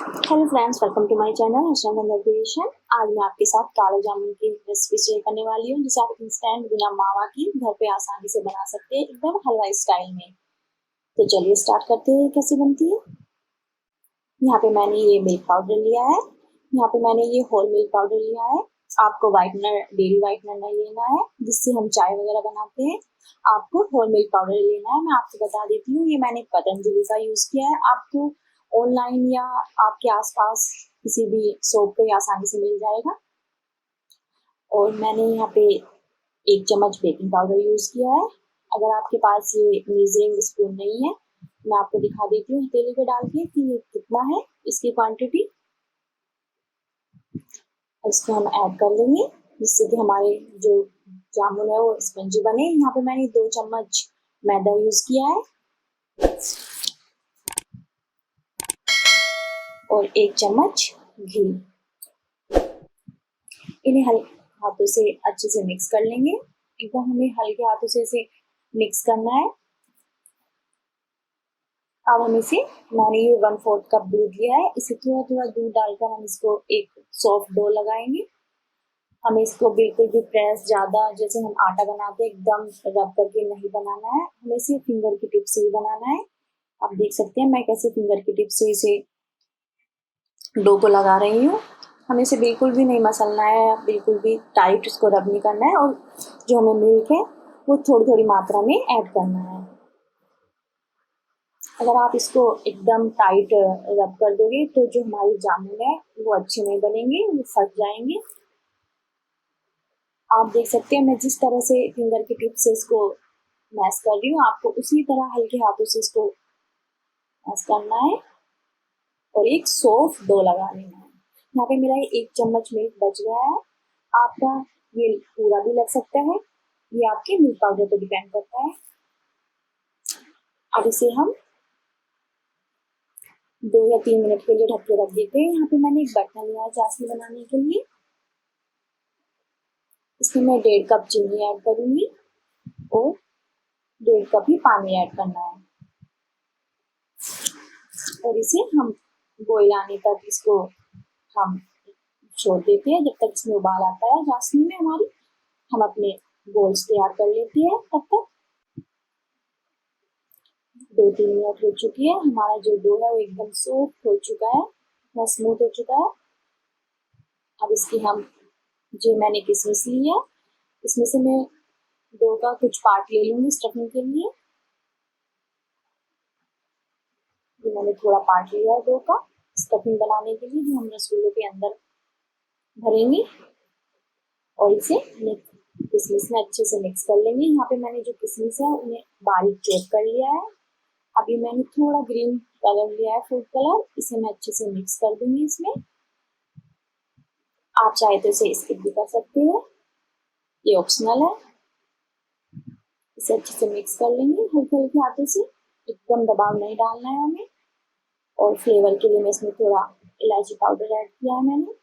Hello friends, welcome to my channel creation. आज मैं आपके साथ काले जामुन की रेसिपी शेयर करने वाली हूँ, जिसे आप इंस्टेंट बिना मावा की घर पे आसानी से बना सकते हैं, एकदम हलवाई स्टाइल में। तो चलिए स्टार्ट करते हैं कैसे बनती है। यहाँ पे मैंने ये मिल्क पाउडर लिया है। यहाँ पे मैंने ये होल मिल्क पाउडर लिया है। आपको वाइटनर, डेयरी वाइटनर नहीं लेना है जिससे हम चाय वगैरह बनाते हैं। आपको होल मिल्क पाउडर लेना है। मैं आपको बता देती हूँ, ये मैंने पतंजलि का यूज किया है। आपको ऑनलाइन या आपके आसपास किसी भी शॉप पे आसानी से मिल जाएगा। और मैंने यहाँ पे 1 चम्मच बेकिंग पाउडर यूज किया है। अगर आपके पास ये मेजरिंग स्पून नहीं है, मैं आपको दिखा देती हूँ हथेली पे डाल के कि ये कितना है इसकी क्वांटिटी। इसको हम ऐड कर लेंगे जिससे कि हमारे जो जामुन है वो स्पंजी बने। यहाँ पे मैंने 2 चम्मच मैदा यूज किया है और 1 चम्मच घी। इन्हें हल्के हाथों से अच्छे से मिक्स कर लेंगे। एकदम हमें हल्के हाथों से इसे मिक्स करना है। अब हम इसे, मैंने ये 1/4 कप दूध लिया है, इसे थोड़ा थोड़ा दूध डालकर हम इसको एक सॉफ्ट डो लगाएंगे। हमें इसको बिल्कुल भी प्रेस ज्यादा जैसे हम आटा बनाते हैं एकदम रब करके नहीं बनाना है, हमें इसे फिंगर की टिप से ही बनाना है। आप देख सकते हैं मैं कैसे फिंगर की टिप से इसे डो को लगा रही हूँ। हमें इसे बिल्कुल भी नहीं मसलना है, बिल्कुल भी टाइट इसको रब नहीं करना है। और जो हमें मिल्क है वो थोड़ी थोड़ी मात्रा में ऐड करना है। अगर आप इसको एकदम टाइट रब कर दोगे तो जो हमारी जामुन है वो अच्छे नहीं बनेंगे, वो फट जाएंगे। आप देख सकते हैं मैं जिस तरह से फिंगर की टिप से इसको मैश कर रही हूँ, आपको उसी तरह हल्के हाथों से इसको मैश करना है और एक सॉफ्ट डो लगा लेना है। यहाँ पे मेरा 1 चम्मच मिल्क बच गया है। आपका ये पूरा भी लग सकता है, ये आपके मिल्क पाउडर पर डिपेंड करता है। अब इसे हम 2 या 3 मिनट के लिए ढक के रख देते हैं। यहाँ पे मैंने एक बर्तन लिया है चाशनी बनाने के लिए। इसमें मैं 1.5 कप चीनी ऐड करूंगी और 1.5 कप ही पानी ऐड करना है। और इसे हम बॉईल आने तक इसको हम छोड़ देते हैं, जब तक इसमें उबाल आता है चाशनी में हमारी। हम अपने बोल्स तैयार कर लेते हैं। तब तक 2-3 मिनट हो चुकी है। हमारा जो डो है वो एकदम सॉफ्ट हो चुका है, स्मूथ हो चुका है। अब इसकी हम, जो मैंने किशमिश ली है, इसमें से मैं डो का कुछ पार्ट ले लूंगी स्टफिंग के लिए। ये मैंने थोड़ा पार्ट लिया है डो का स्टफिंग बनाने के लिए, जो हम रसगुल्ले के अंदर भरेंगे। और इसे किशमिश में अच्छे से मिक्स कर लेंगे। यहाँ पे मैंने जो किशमिश है उन्हें बारीक चॉप कर लिया है। अभी मैंने थोड़ा ग्रीन कलर लिया है, फूड कलर, इसे मैं अच्छे से मिक्स कर दूंगी इसमें। आप चाहे तो इसे स्किप भी कर सकते हैं, ये ऑप्शनल है। इसे अच्छे से मिक्स कर लेंगे हल्के हल्के हाथों से, एकदम दबाव नहीं डालना है हमें। और फ्लेवर के लिए मैं इसमें थोड़ा इलायची पाउडर ऐड किया है मैंने।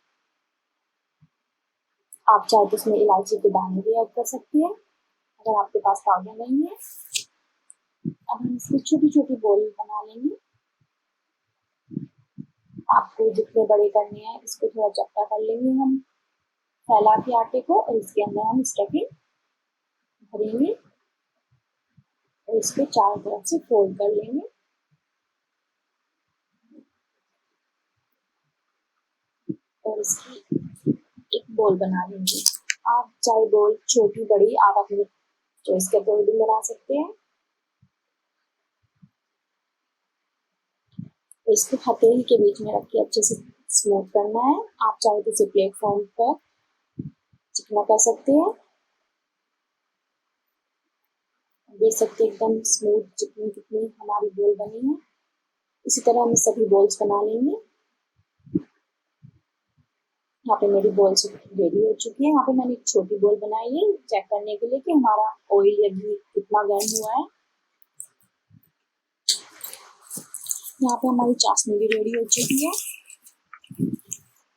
आप चाहे तो इसमें इलायची के दाने भी ऐड कर सकते हैं अगर आपके पास पाउडर नहीं है। अब हम इसकी छोटी छोटी बोल बना लेंगे। आपको जितने बड़े करने हैं इसको थोड़ा चपटा कर लेंगे हम फैला के आटे को, और इसके अंदर हम स्टफिंग भरेंगे और इसको चारों तरफ से फोल्ड कर लेंगे। और इसकी एक बोल बना लेंगे। आप चाहे बोल छोटी बड़ी आप अपने चॉइस के अकॉर्डिंग बना सकते हैं। तो इसको हथेली के बीच में रख के अच्छे से स्मूथ करना है। आप चाहे तो इसे प्लेटफॉर्म पर चिकना कर सकते हैं। देख सकते हैं एकदम स्मूथ चिकनी कितनी हमारी बोल बनी है। इसी तरह हम सभी बॉल्स बना लेंगे। यहाँ पे मेरी बॉल्स रेडी हो चुकी है। यहाँ पे मैंने एक छोटी बॉल बनाई है चेक करने के लिए कि हमारा ऑयल या घी कितना गर्म हुआ है। यहाँ पे हमारी चाशनी भी रेडी हो चुकी है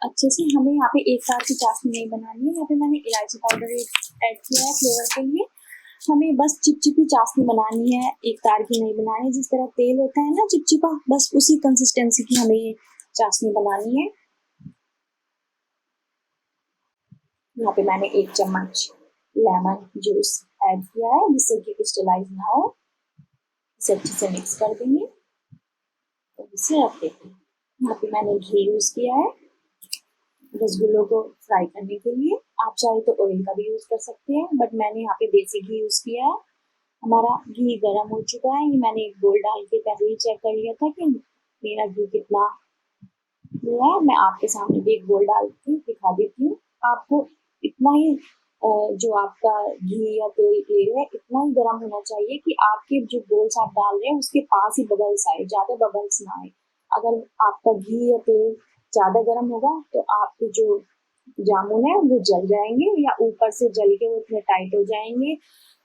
अच्छे से। हमें यहाँ पे एक साथ की चाशनी नहीं बनानी है। यहाँ पे मैंने इलायची पाउडर ऐड किया है फ्लेवर के लिए। हमें बस चिपचिपी चाशनी बनानी है, एक तार की नहीं बनानी। जिस तरह तेल होता है ना चिपचिपा, बस उसी कंसिस्टेंसी की हमें चाशनी बनानी है। यहाँ पे मैंने 1 चम्मच लेमन जूस ऐड किया है जिससे कि क्रिस्टलाइज ना हो। इसे अच्छे से मिक्स कर देंगे तो इसे रख देते हैं। यहाँ पे मैंने घी यूज किया है रसगुल्लों को फ्राई करने के लिए। आप चाहे तो ऑयल का भी यूज कर सकते हैं, बट मैंने यहाँ पे देसी घी यूज किया है। हमारा घी गर्म हो चुका है। ये मैंने एक बोल डाल के पहले ही चेक कर लिया था कि मेरा घी कितना हुआ है। मैं आपके सामने भी एक बोल डाल के दिखा देती हूँ। आपको इतना ही जो आपका घी या तेल ले रहे हैं इतना ही गर्म होना चाहिए कि आपके जो बोल्स आप डाल रहे हैं उसके पास ही बबल्स आए, ज्यादा बबल्स ना आए। अगर आपका घी या तेल ज्यादा गर्म होगा तो आपके जो जामुन है वो जल जाएंगे या ऊपर से जल के वो इतने टाइट हो जाएंगे,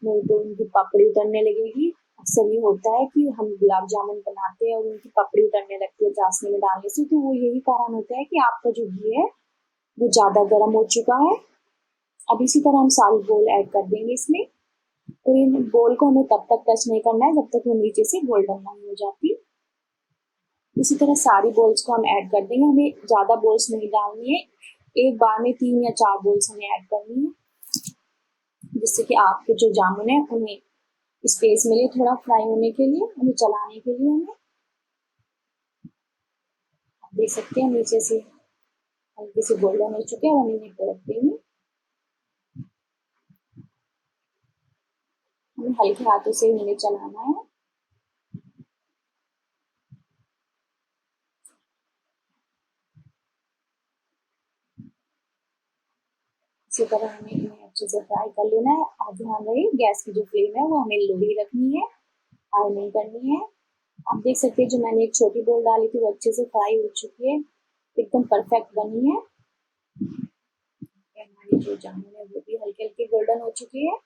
नहीं तो उनकी पपड़ी उतरने लगेगी। अक्सर ये होता है कि हम गुलाब जामुन बनाते हैं और उनकी पपड़ी उतरने लगती है चाशनी में डालने से, तो वो यही कारण होता है कि आपका जो घी है वो ज्यादा गर्म हो चुका है। अब इसी तरह हम सारी बोल ऐड कर देंगे इसमें। तो इन बोल को हमें तब तक टच नहीं करना है जब तक वो नीचे से गोल्डन नहीं हो जाती। इसी तरह सारी बोल्स को हम ऐड कर देंगे। हमें ज्यादा बोल्स नहीं डालनी है, एक बार में 3 या 4 बोल्स हमें ऐड करनी है जिससे कि आपके जो जामुन है उन्हें स्पेस मिले थोड़ा फ्राई होने के लिए, उन्हें चलाने के लिए। हमें आप देख सकते हैं नीचे से हल्के से गोल्डन हो चुके हैं, हम इन्हें पलट देंगे। हमें हल्के हाथों से इन्हें चलाना है। इसी तरह हमें इन्हें अच्छे से फ्राई कर लेना है। और ध्यान रहे गैस की जो फ्लेम है वो हमें लो ही रखनी है, हाई नहीं करनी है। आप देख सकते हैं जो मैंने एक छोटी बोल डाली थी वो अच्छे से फ्राई हो चुकी है, एकदम परफेक्ट बनी है। हमारी जो जामुन है वो भी हल्के हल्के गोल्डन हो चुकी है।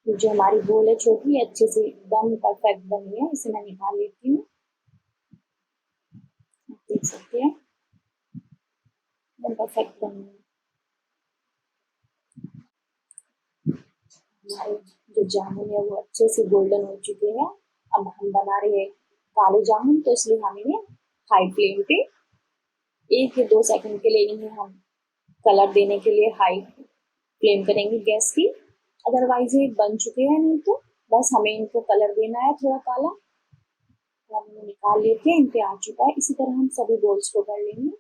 तो जो हमारी बोल है छोटी अच्छे से एकदम परफेक्ट बनी है, इसे मैं निकाल लेती हूँ। आप देख सकते हैं एकदम परफेक्ट बनी है। हमारे जो जामुन है वो अच्छे से गोल्डन हो चुके हैं। अब हम बना रहे हैं काले जामुन, तो इसलिए हम इन्हें हाई फ्लेम पे 1 या 2 सेकंड के लिए इन्हें हम कलर देने के लिए हाई फ्लेम करेंगे गैस की। अदरवाइज ये बन चुके हैं, नहीं तो बस हमें इनको कलर देना है थोड़ा काला। तो हम इन्हें निकाल लेते हैं, इन पे आ चुका है। इसी तरह हम सभी बोल्स को कर लेंगे।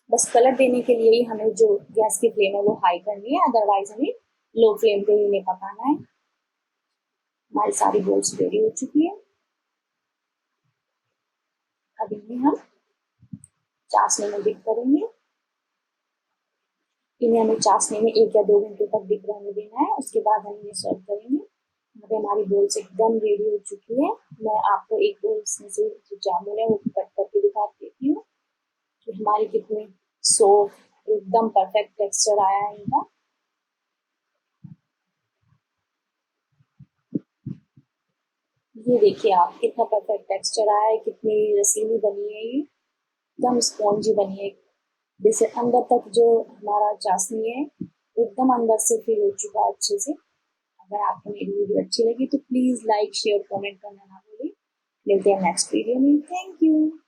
बस कलर देने के लिए ही हमें जो गैस की फ्लेम है वो हाई करनी है, अदरवाइज हमें लो फ्लेम पे ही इन्हें पकाना है। हमारी सारी बोल्स रेडी हो चुकी है। अब इन्हें हम चाशनी में डिप करेंगे। इन्हें हमें चाशनी में 1 या 2 घंटे तक डिप रहने देना है, उसके बाद हम इन्हें सर्व करेंगे। यहाँ पे हमारी बोल्स एकदम रेडी हो चुकी है। मैं आपको एक बोल्स में से जो जामुन है वो कट करके दिखा देती हूँ कि हमारी कितनी सॉफ्ट एकदम परफेक्ट टेक्सचर आया है इनका। ये देखिए आप कितना परफेक्ट टेक्सचर आया है, कितनी रसीली बनी है ये, एकदम स्पॉन्जी बनी है। जैसे अंदर तक जो हमारा चाशनी है एकदम अंदर से फिल हो चुका है अच्छे से। अगर आपको मेरी वीडियो अच्छी लगी तो प्लीज लाइक शेयर कमेंट करना ना भूलें। मिलते हैं नेक्स्ट वीडियो में। Thank you.